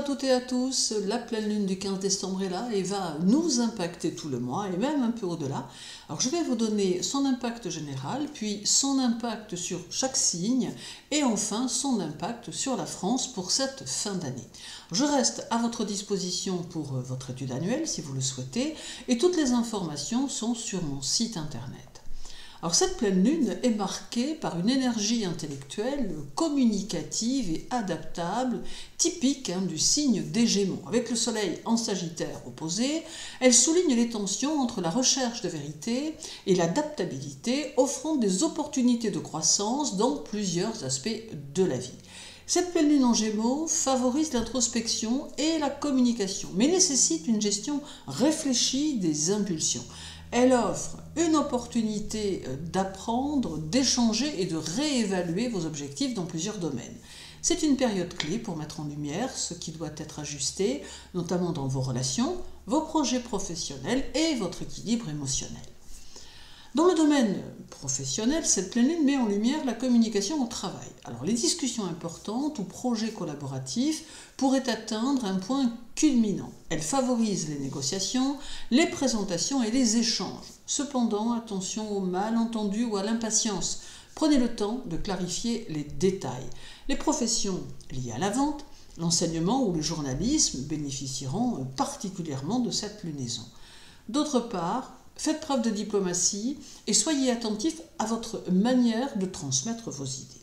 à toutes et à tous, la pleine lune du 15 décembre est là et va nous impacter tout le mois et même un peu au-delà. Alors je vais vous donner son impact général, puis son impact sur chaque signe et enfin son impact sur la France pour cette fin d'année. Je reste à votre disposition pour votre étude annuelle si vous le souhaitez et toutes les informations sont sur mon site internet. Alors cette pleine lune est marquée par une énergie intellectuelle, communicative et adaptable, typique du signe des Gémeaux. Avec le soleil en Sagittaire opposé, elle souligne les tensions entre la recherche de vérité et l'adaptabilité, offrant des opportunités de croissance dans plusieurs aspects de la vie. Cette pleine lune en Gémeaux favorise l'introspection et la communication, mais nécessite une gestion réfléchie des impulsions. Elle offre une opportunité d'apprendre, d'échanger et de réévaluer vos objectifs dans plusieurs domaines. C'est une période clé pour mettre en lumière ce qui doit être ajusté, notamment dans vos relations, vos projets professionnels et votre équilibre émotionnel. Dans le domaine professionnel, cette pleine lune met en lumière la communication au travail. Alors, les discussions importantes ou projets collaboratifs pourraient atteindre un point culminant. Elle favorise les négociations, les présentations et les échanges. Cependant, attention aux malentendus ou à l'impatience. Prenez le temps de clarifier les détails. Les professions liées à la vente, l'enseignement ou le journalisme bénéficieront particulièrement de cette lunaison. D'autre part, faites preuve de diplomatie et soyez attentifs à votre manière de transmettre vos idées.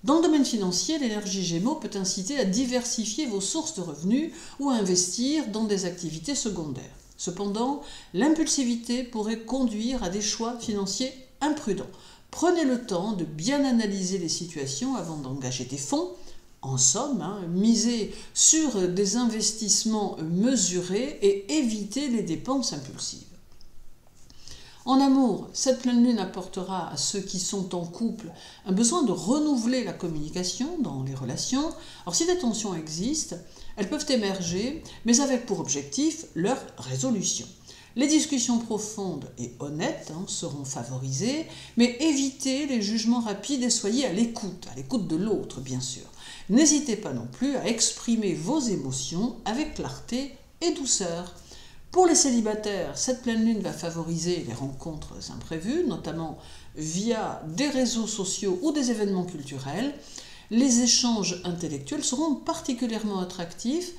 Dans le domaine financier, l'énergie Gémeaux peut inciter à diversifier vos sources de revenus ou à investir dans des activités secondaires. Cependant, l'impulsivité pourrait conduire à des choix financiers imprudents. Prenez le temps de bien analyser les situations avant d'engager des fonds. En somme, misez sur des investissements mesurés et évitez les dépenses impulsives. En amour, cette pleine lune apportera à ceux qui sont en couple un besoin de renouveler la communication dans les relations. Alors si des tensions existent, elles peuvent émerger, mais avec pour objectif leur résolution. Les discussions profondes et honnêtes seront favorisées, mais évitez les jugements rapides et soyez à l'écoute de l'autre bien sûr. N'hésitez pas non plus à exprimer vos émotions avec clarté et douceur. Pour les célibataires, cette pleine lune va favoriser les rencontres imprévues, notamment via des réseaux sociaux ou des événements culturels. Les échanges intellectuels seront particulièrement attractifs,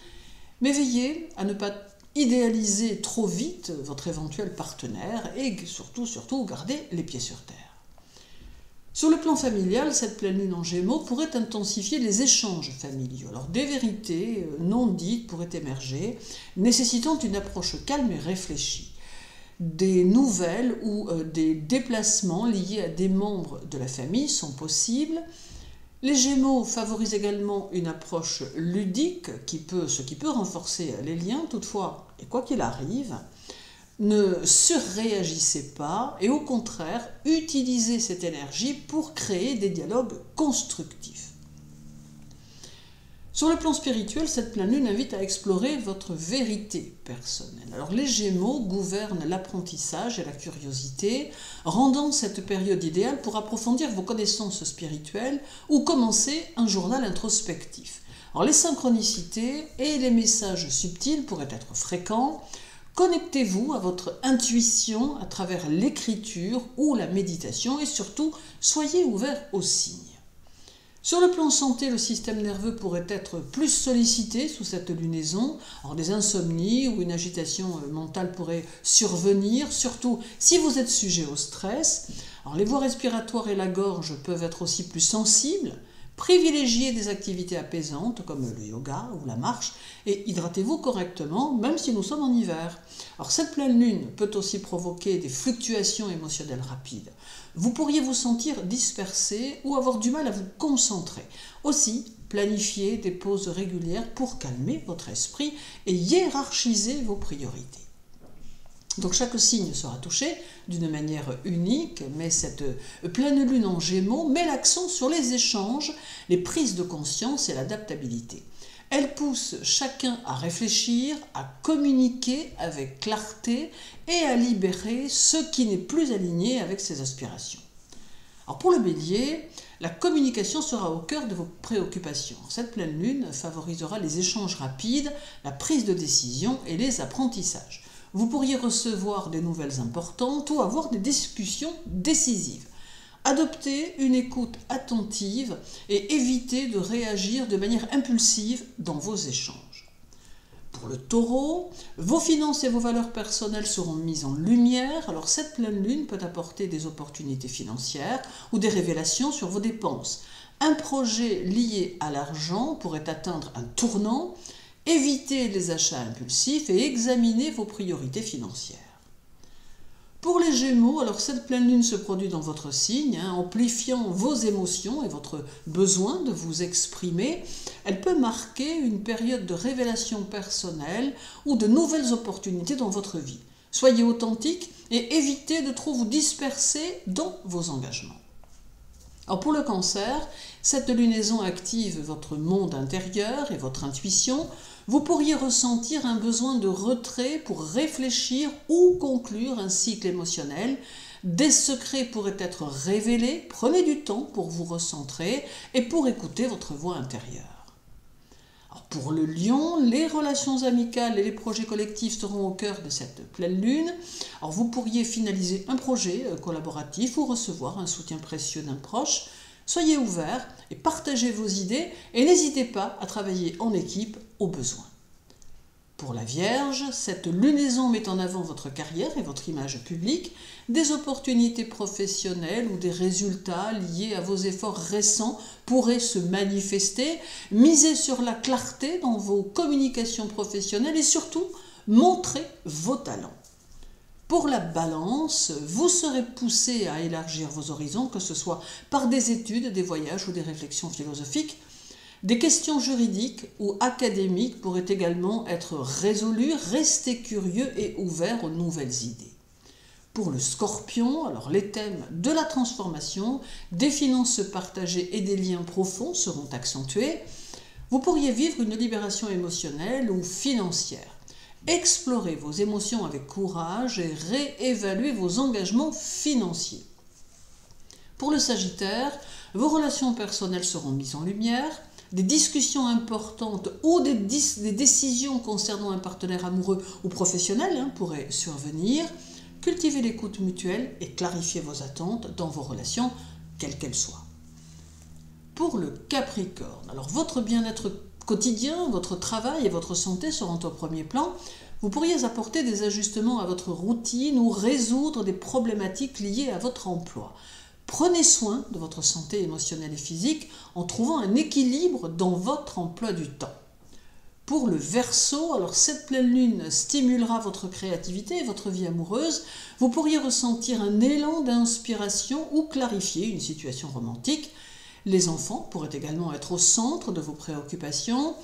mais veillez à ne pas idéaliser trop vite votre éventuel partenaire et surtout garder les pieds sur terre. Sur le plan familial, cette pleine lune en Gémeaux pourrait intensifier les échanges familiaux. Alors des vérités non dites pourraient émerger, nécessitant une approche calme et réfléchie. Des nouvelles ou des déplacements liés à des membres de la famille sont possibles. Les Gémeaux favorisent également une approche ludique, ce qui peut renforcer les liens. Toutefois, et quoi qu'il arrive, ne surréagissez pas et au contraire, utilisez cette énergie pour créer des dialogues constructifs. Sur le plan spirituel, cette pleine lune invite à explorer votre vérité personnelle. Alors les Gémeaux gouvernent l'apprentissage et la curiosité, rendant cette période idéale pour approfondir vos connaissances spirituelles ou commencer un journal introspectif. Alors les synchronicités et les messages subtils pourraient être fréquents. Connectez-vous à votre intuition à travers l'écriture ou la méditation et surtout, soyez ouverts aux signes. Sur le plan santé, le système nerveux pourrait être plus sollicité sous cette lunaison. Alors des insomnies ou une agitation mentale pourrait survenir, surtout si vous êtes sujet au stress. Alors les voies respiratoires et la gorge peuvent être aussi plus sensibles. Privilégiez des activités apaisantes comme le yoga ou la marche et hydratez-vous correctement même si nous sommes en hiver. Alors cette pleine lune peut aussi provoquer des fluctuations émotionnelles rapides. Vous pourriez vous sentir dispersé ou avoir du mal à vous concentrer. Aussi, planifiez des pauses régulières pour calmer votre esprit et hiérarchiser vos priorités. Donc chaque signe sera touché d'une manière unique, mais cette pleine lune en Gémeaux met l'accent sur les échanges, les prises de conscience et l'adaptabilité. Elle pousse chacun à réfléchir, à communiquer avec clarté et à libérer ce qui n'est plus aligné avec ses aspirations. Alors pour le Bélier, la communication sera au cœur de vos préoccupations. Cette pleine lune favorisera les échanges rapides, la prise de décision et les apprentissages. Vous pourriez recevoir des nouvelles importantes ou avoir des discussions décisives. Adoptez une écoute attentive et évitez de réagir de manière impulsive dans vos échanges. Pour le Taureau, vos finances et vos valeurs personnelles seront mises en lumière. Alors cette pleine lune peut apporter des opportunités financières ou des révélations sur vos dépenses. Un projet lié à l'argent pourrait atteindre un tournant. Évitez les achats impulsifs et examinez vos priorités financières. Pour les Gémeaux, alors cette pleine lune se produit dans votre signe, amplifiant vos émotions et votre besoin de vous exprimer. Elle peut marquer une période de révélation personnelle ou de nouvelles opportunités dans votre vie. Soyez authentique et évitez de trop vous disperser dans vos engagements. Alors pour le Cancer, cette lunaison active votre monde intérieur et votre intuition. Vous pourriez ressentir un besoin de retrait pour réfléchir ou conclure un cycle émotionnel. Des secrets pourraient être révélés. Prenez du temps pour vous recentrer et pour écouter votre voix intérieure. Alors pour le Lion, les relations amicales et les projets collectifs seront au cœur de cette pleine lune. Alors vous pourriez finaliser un projet collaboratif ou recevoir un soutien précieux d'un proche. Soyez ouverts et partagez vos idées et n'hésitez pas à travailler en équipe au besoin. Pour la Vierge, cette lunaison met en avant votre carrière et votre image publique, des opportunités professionnelles ou des résultats liés à vos efforts récents pourraient se manifester. Misez sur la clarté dans vos communications professionnelles et surtout, montrez vos talents. Pour la Balance, vous serez poussé à élargir vos horizons, que ce soit par des études, des voyages ou des réflexions philosophiques. Des questions juridiques ou académiques pourraient également être résolues. Restez curieux et ouverts aux nouvelles idées. Pour le Scorpion, alors les thèmes de la transformation, des finances partagées et des liens profonds seront accentués. Vous pourriez vivre une libération émotionnelle ou financière. Explorez vos émotions avec courage et réévaluez vos engagements financiers. Pour le Sagittaire, vos relations personnelles seront mises en lumière. Des discussions importantes ou des décisions concernant un partenaire amoureux ou professionnel pourraient survenir. Cultivez l'écoute mutuelle et clarifiez vos attentes dans vos relations, quelles qu'elles soient. Pour le Capricorne, alors votre bien-être quotidien, votre travail et votre santé seront au premier plan. Vous pourriez apporter des ajustements à votre routine ou résoudre des problématiques liées à votre emploi. Prenez soin de votre santé émotionnelle et physique en trouvant un équilibre dans votre emploi du temps. Pour le Verseau, alors cette pleine lune stimulera votre créativité et votre vie amoureuse. Vous pourriez ressentir un élan d'inspiration ou clarifier une situation romantique. Les enfants pourraient également être au centre de vos préoccupations.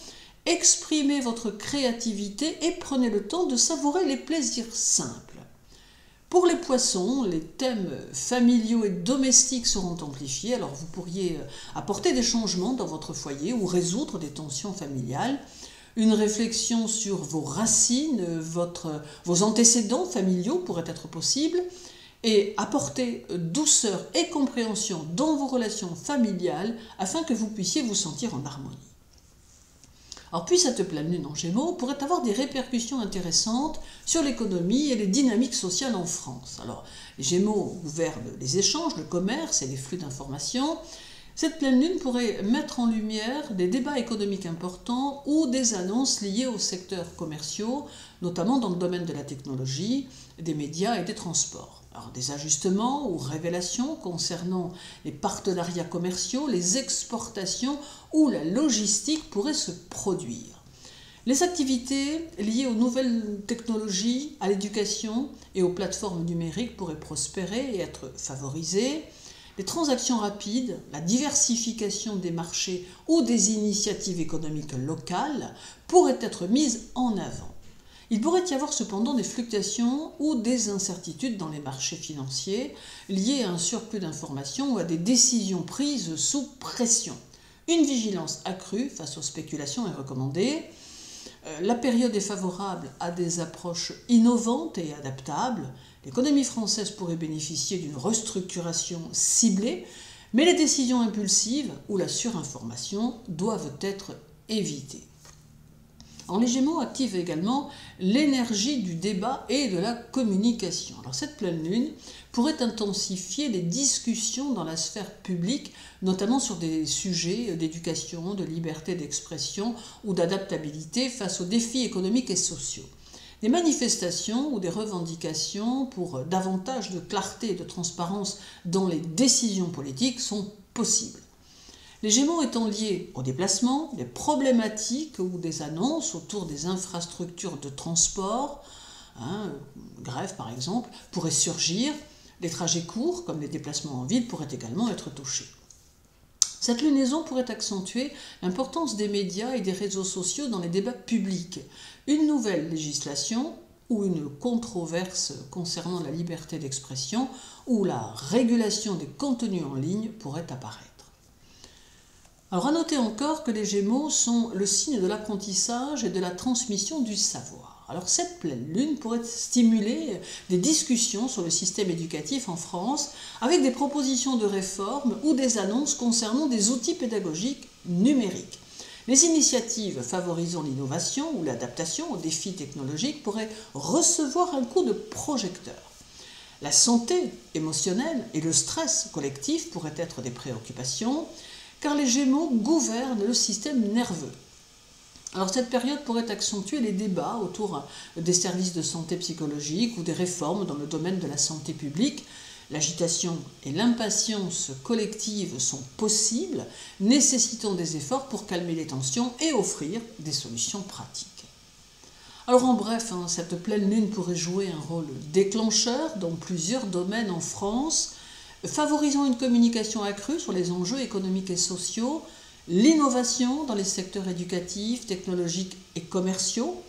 Exprimez votre créativité et prenez le temps de savourer les plaisirs simples. Pour les Poissons, les thèmes familiaux et domestiques seront amplifiés. Alors vous pourriez apporter des changements dans votre foyer ou résoudre des tensions familiales. Une réflexion sur vos racines, vos antécédents familiaux pourrait être possible. Et apporter douceur et compréhension dans vos relations familiales afin que vous puissiez vous sentir en harmonie. Alors puis cette pleine lune en Gémeaux pourrait avoir des répercussions intéressantes sur l'économie et les dynamiques sociales en France. Alors les Gémeaux gouvernent les échanges, le commerce et les flux d'informations. Cette pleine lune pourrait mettre en lumière des débats économiques importants ou des annonces liées aux secteurs commerciaux, notamment dans le domaine de la technologie, des médias et des transports. Alors, des ajustements ou révélations concernant les partenariats commerciaux, les exportations ou la logistique pourraient se produire. Les activités liées aux nouvelles technologies, à l'éducation et aux plateformes numériques pourraient prospérer et être favorisées. Les transactions rapides, la diversification des marchés ou des initiatives économiques locales pourraient être mises en avant. Il pourrait y avoir cependant des fluctuations ou des incertitudes dans les marchés financiers liées à un surplus d'informations ou à des décisions prises sous pression. Une vigilance accrue face aux spéculations est recommandée. La période est favorable à des approches innovantes et adaptables. L'économie française pourrait bénéficier d'une restructuration ciblée. Mais les décisions impulsives ou la surinformation doivent être évitées. Alors, les Gémeaux activent également l'énergie du débat et de la communication. Alors, cette pleine lune pourrait intensifier les discussions dans la sphère publique, notamment sur des sujets d'éducation, de liberté d'expression ou d'adaptabilité face aux défis économiques et sociaux. Des manifestations ou des revendications pour davantage de clarté et de transparence dans les décisions politiques sont possibles. Les Gémeaux étant liés aux déplacements, des problématiques ou des annonces autour des infrastructures de transport, grève par exemple, pourraient surgir. Les trajets courts, comme les déplacements en ville, pourraient également être touchés. Cette lunaison pourrait accentuer l'importance des médias et des réseaux sociaux dans les débats publics. Une nouvelle législation ou une controverse concernant la liberté d'expression ou la régulation des contenus en ligne pourrait apparaître. Alors à noter encore que les Gémeaux sont le signe de l'apprentissage et de la transmission du savoir. Alors cette pleine lune pourrait stimuler des discussions sur le système éducatif en France avec des propositions de réforme ou des annonces concernant des outils pédagogiques numériques. Les initiatives favorisant l'innovation ou l'adaptation aux défis technologiques pourraient recevoir un coup de projecteur. La santé émotionnelle et le stress collectif pourraient être des préoccupations, car les Gémeaux gouvernent le système nerveux. Alors cette période pourrait accentuer les débats autour des services de santé psychologique ou des réformes dans le domaine de la santé publique. L'agitation et l'impatience collective sont possibles, nécessitant des efforts pour calmer les tensions et offrir des solutions pratiques. Alors en bref, cette pleine lune pourrait jouer un rôle déclencheur dans plusieurs domaines en France, favorisant une communication accrue sur les enjeux économiques et sociaux, l'innovation dans les secteurs éducatifs, technologiques et commerciaux,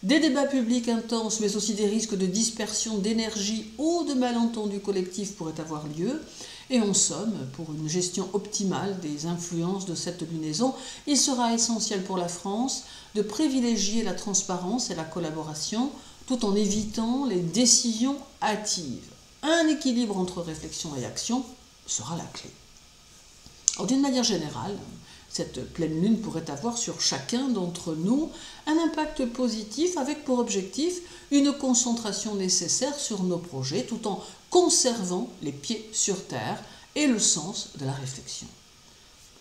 des débats publics intenses, mais aussi des risques de dispersion d'énergie ou de malentendus collectifs pourraient avoir lieu. Et en somme, pour une gestion optimale des influences de cette lunaison, il sera essentiel pour la France de privilégier la transparence et la collaboration tout en évitant les décisions hâtives. Un équilibre entre réflexion et action sera la clé. Alors, d'une manière générale, cette pleine lune pourrait avoir sur chacun d'entre nous un impact positif avec pour objectif une concentration nécessaire sur nos projets tout en conservant les pieds sur terre et le sens de la réflexion.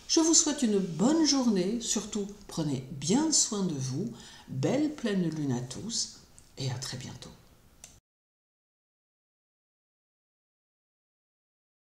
Je vous souhaite une bonne journée, surtout prenez bien soin de vous, belle pleine lune à tous et à très bientôt.